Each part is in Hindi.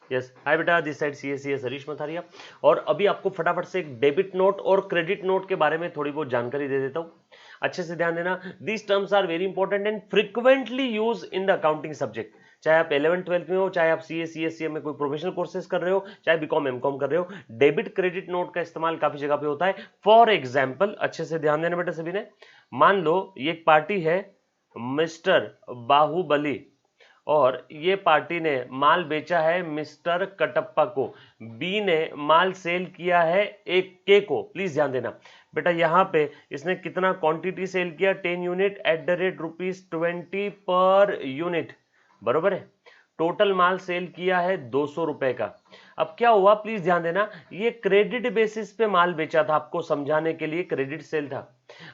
यस, हाय बेटा, this side C S Harish Matharia. और अभी आपको फटाफट से एक डेबिट नोट और क्रेडिट नोट के बारे में थोड़ी बहुत जानकारी दे देता हूँ। अच्छे से ध्यान देना। These terms are very important and frequently use in the accounting subject. चाहे आप 11th-12th में हो, चाहे आप सी ए में कोई प्रोफेशनल कोर्सेज कर रहे हो, चाहे बीकॉम एमकॉम कर रहे हो, डेबिट क्रेडिट नोट का इस्तेमाल काफी जगह पे होता है। फॉर एग्जाम्पल, अच्छे से ध्यान देना बेटा सभी ने। मान लो ये एक पार्टी है, मिस्टर बाहुबली, और ये पार्टी ने माल बेचा है मिस्टर कटप्पा को। बी ने माल सेल किया है एक के को। प्लीज ध्यान देना बेटा, यहां पे इसने कितना क्वांटिटी सेल किया, 10 unit at the rate ₹20 per unit, बरोबर है। टोटल माल सेल किया है 200 रुपए का। अब क्या हुआ, प्लीज ध्यान देना, ये क्रेडिट बेसिस पे माल बेचा था, आपको समझाने के लिए क्रेडिट सेल था।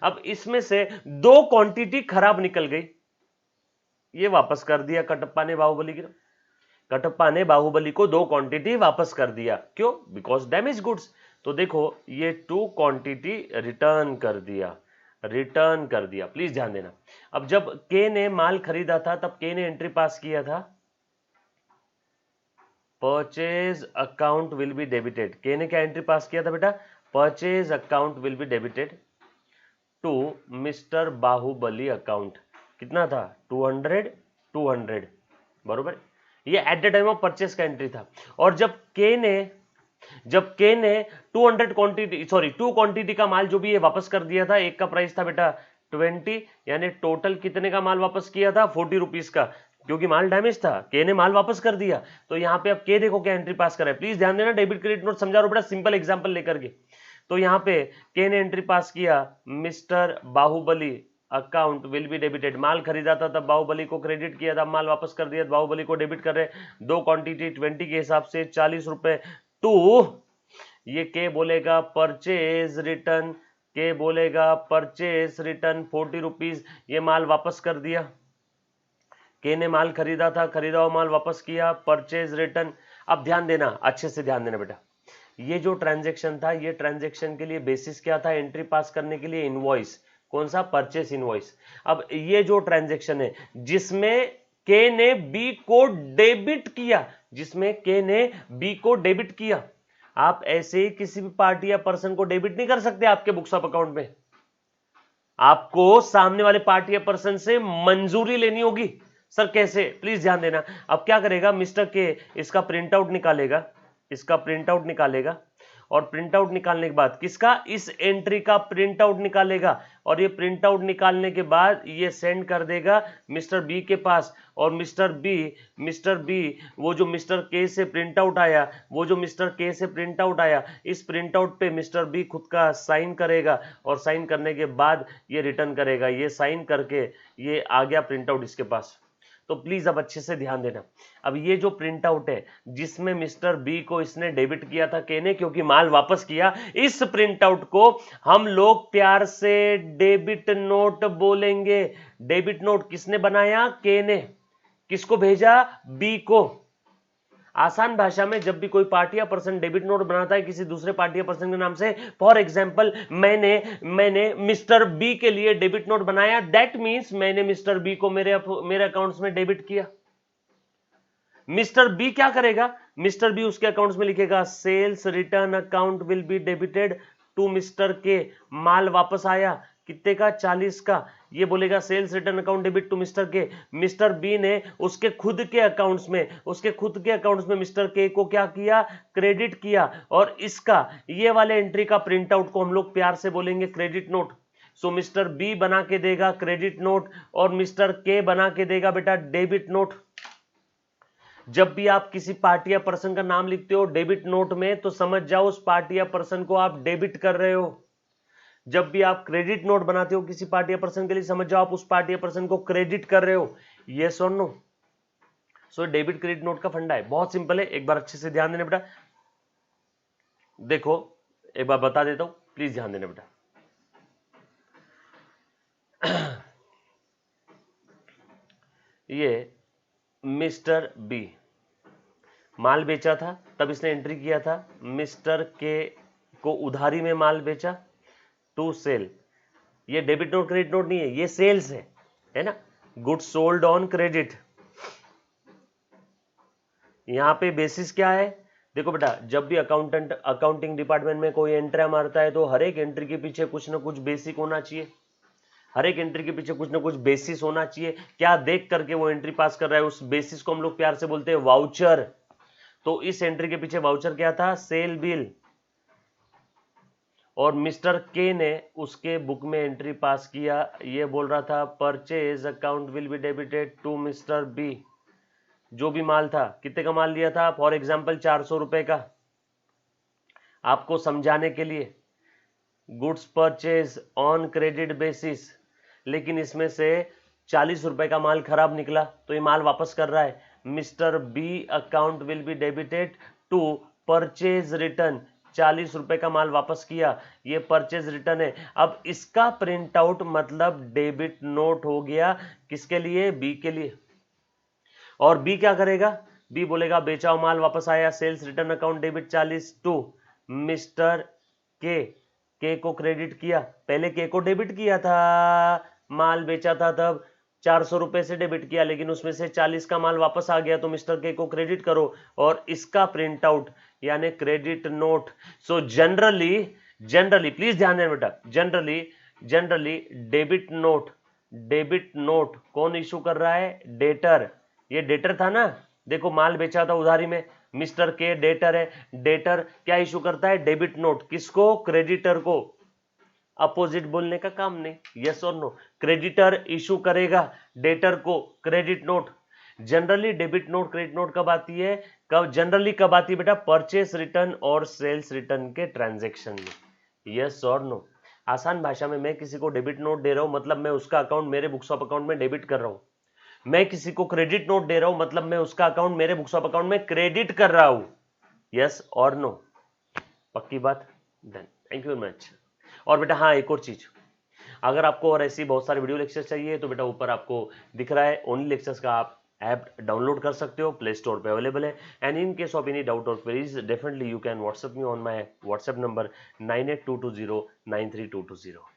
अब इसमें से 2 क्वांटिटी खराब निकल गई, ये वापस कर दिया कटप्पा ने बाहुबली की। कटप्पा ने बाहुबली को 2 क्वांटिटी वापस कर दिया, क्यों? Because damage goods. तो देखो ये 2 क्वांटिटी रिटर्न कर दिया, रिटर्न कर दिया। प्लीज ध्यान देना। अब जब के ने माल खरीदा था तब के ने एंट्री पास किया था, purchase account will be debited. K ने क्या एंट्री पास किया था बेटा? Purchase account will be debited to mister Bahubali account. कितना था? 200, बरोबर। ये at the time of purchase का एंट्री था। और जब के ने 200 क्वांटिटी, सॉरी 2 क्वांटिटी का माल जो भी ये वापस कर दिया था, एक का प्राइस था बेटा 20, यानी टोटल कितने का माल वापस किया था? 40 रुपीज का, क्योंकि माल डैमेज था। के ने माल वापस कर दिया, तो यहां पे अब के देखो क्या एंट्री पास कर रहा है। प्लीज ध्यान देना, डेबिट क्रेडिट नोट समझा रहा हूं बेटा, सिंपल एग्जांपल लेकर के। तो यहां पे के ने एंट्री पास किया, mister Bahubali account will be debited. माल खरीदा था तब बाहुबली को क्रेडिट किया था, माल वापस कर दिया बाहुबली को डेबिट कर रहे। 2 क्वांटिटी 20 के हिसाब से 40 रुपए टू, ये के बोलेगा परचेज रिटर्न, के बोलेगा परचेज रिटर्न 40 रुपीज, ये माल वापस कर दिया। के ने माल खरीदा था, खरीदा हुआ माल वापस किया, परचेज रिटर्न। अब ध्यान देना, अच्छे से ध्यान देना बेटा, ये जो ट्रांजैक्शन था, ये ट्रांजैक्शन के लिए बेसिस क्या था? एंट्री पास करने के लिए इनवॉइस। कौन सा? Purchase invoice. अब ये जो ट्रांजैक्शन है जिसमें के ने बी को डेबिट किया, जिसमें के ने बी को डेबिट किया, आप ऐसे ही किसी भी पार्टी या पर्सन को डेबिट नहीं कर सकते आपके बुक्स ऑफ अकाउंट में। आपको सामने वाले पार्टी या पर्सन से मंजूरी लेनी होगी। सर कैसे? प्लीज ध्यान देना। अब क्या करेगा मिस्टर के, इसका प्रिंट आउट निकालेगा, इसका प्रिंट आउट निकालेगा, और प्रिंट आउट निकालने के बाद किसका? इस एंट्री का प्रिंट आउट निकालेगा, और ये प्रिंट आउट निकालने के बाद ये सेंड कर देगा मिस्टर बी के पास। और मिस्टर बी वो जो मिस्टर के से प्रिंट आउट आया, वो जो मिस्टर के से प्रिंट आउट आया, इस प्रिंट आउट पे मिस्टर बी खुद का साइन करेगा, और साइन करने के बाद ये रिटर्न करेगा। ये साइन करके ये आ गया प्रिंट आउट इसके पास। तो प्लीज अब अच्छे से ध्यान देना। अब ये जो प्रिंट आउट है जिसमें मिस्टर बी को इसने डेबिट किया था के ने, क्योंकि माल वापस किया, इस प्रिंट आउट को हम लोग प्यार से डेबिट नोट बोलेंगे। डेबिट नोट किसने बनाया? के ने। किसको भेजा? बी को। आसान भाषा में जब भी कोई पार्टी या पर्सन डेबिट नोट बनाता है किसी दूसरे पार्टी या पर्सन के नाम से, फॉर एग्जांपल मैंने मिस्टर बी के लिए डेबिट नोट बनाया, दैट मींस मैंने मिस्टर बी को मेरे अकाउंट्स में डेबिट किया। मिस्टर बी क्या करेगा? मिस्टर बी उसके अकाउंट्स में लिखेगा sales return account will be debited to mister K. माल वापस आया कितने का? 40 का। ये बोलेगा sales return account debit to mister K. Mister B ने उसके खुद के अकाउंट्स में मिस्टर के को क्या किया? क्रेडिट किया। और इसका ये वाले एंट्री का प्रिंट आउट को हम लोग प्यार से बोलेंगे क्रेडिट नोट। सो मिस्टर बी बना के देगा क्रेडिट नोट, और मिस्टर के बना के देगा बेटा डेबिट नोट। जब भी आप किसी पार्टी या पर्सन का नाम लिखते हो डेबिट नोट में, तो समझ जाओ उस पार्टी या पर्सन को आप डेबिट कर रहे हो। जब भी आप क्रेडिट नोट बनाते हो किसी पार्टी या पर्सन के लिए, समझ जाओ आप उस पार्टी या पर्सन को क्रेडिट कर रहे हो। यस और no? So debit credit note का फंडा है, बहुत सिंपल है, एक बार अच्छे से ध्यान देना बेटा। देखो एक बार बता देता हूं, प्लीज ध्यान देना बेटा। ये मिस्टर बी माल बेचा था, तब इसने एंट्री किया था मिस्टर के को उधारी में माल बेचा टू सेल। ये डेबिट नोट क्रेडिट नोट नहीं है, ये सेल्स है ना? Goods sold on credit. यहाँ पे बेसिस क्या है, देखो बेटा, जब भी अकाउंटिंग डिपार्टमेंट में कोई एंट्री मारता है तो हर एक एंट्री के पीछे कुछ ना कुछ बेसिक होना चाहिए, हर एक एंट्री के पीछे कुछ ना कुछ बेसिस होना चाहिए। क्या देख करके वो एंट्री पास कर रहा है, उस बेसिस को हम लोग प्यार से बोलते हैं वाउचर। तो इस एंट्री के पीछे वाउचर क्या था, सेल बिल, और मिस्टर के ने उसके बुक में एंट्री पास किया, ये बोल रहा था purchase account will be debited to mister B. जो भी माल था, कितने का माल लिया था, फॉर एग्जाम्पल 400 रुपए का, आपको समझाने के लिए, goods purchase on credit basis, लेकिन इसमें से 40 रुपए का माल खराब निकला तो ये माल वापस कर रहा है। Mister B account will be debited to purchase return, 40 रुपए का माल वापस किया, ये परचेज रिटर्न है। अब इसका प्रिंट आउट मतलब डेबिट नोट हो गया, किसके लिए, बी के लिए। और बी क्या करेगा, बी बोलेगा बेचा हुआ माल वापस आया, sales return account debit 40 to mister K को क्रेडिट किया, पहले के को डेबिट किया था, माल बेचा था तब 400 रुपए से डेबिट किया, लेकिन उसमें से 40 का माल वापस आ गया तो मिस्टर के को क्रेडिट करो, और इसका प्रिंट आउट यानी credit note. So generally please ध्यान देना बेटा, जनरली डेबिट नोट कौन इशू कर रहा है, डेटर। ये डेटर था ना, देखो माल बेचा था उधारी में, मिस्टर के डेटर है, डेटर क्या इशू करता है, डेबिट नोट, किसको, क्रेडिटर को। अपोजिट बोलने का काम नहीं, यस और नो, क्रेडिटर इशू करेगा डेटर को credit note. Generally debit note credit note कब आती है, जनरली कब आती है बेटा, परचेस रिटर्न और सेल्स रिटर्न के ट्रांजैक्शन में, यस और नो। आसान भाषा में, मैं किसी को डेबिट नोट दे रहा हूं मतलब मैं उसका अकाउंट मेरे बुक्स ऑफ अकाउंट में डेबिट कर रहा हूं, मैं किसी को क्रेडिट नोट दे रहा हूं मतलब मैं उसका अकाउंट मेरे बुक्स ऑफ अकाउंट में क्रेडिट कर रहा हूं, यस और नो, पक्की बात, done, thank you very much. और बेटा हाँ, एक और चीज, अगर आपको और ऐसी बहुत सारे वीडियो लेक्चर चाहिए तो बेटा ऊपर आपको दिख रहा है ओनली लेक्चर्स का आप ऐप डाउनलोड कर सकते हो, प्ले स्टोर पे अवेलेबल है। And in case of any doubt और queries definitely you can WhatsApp me on my WhatsApp number 9822093220।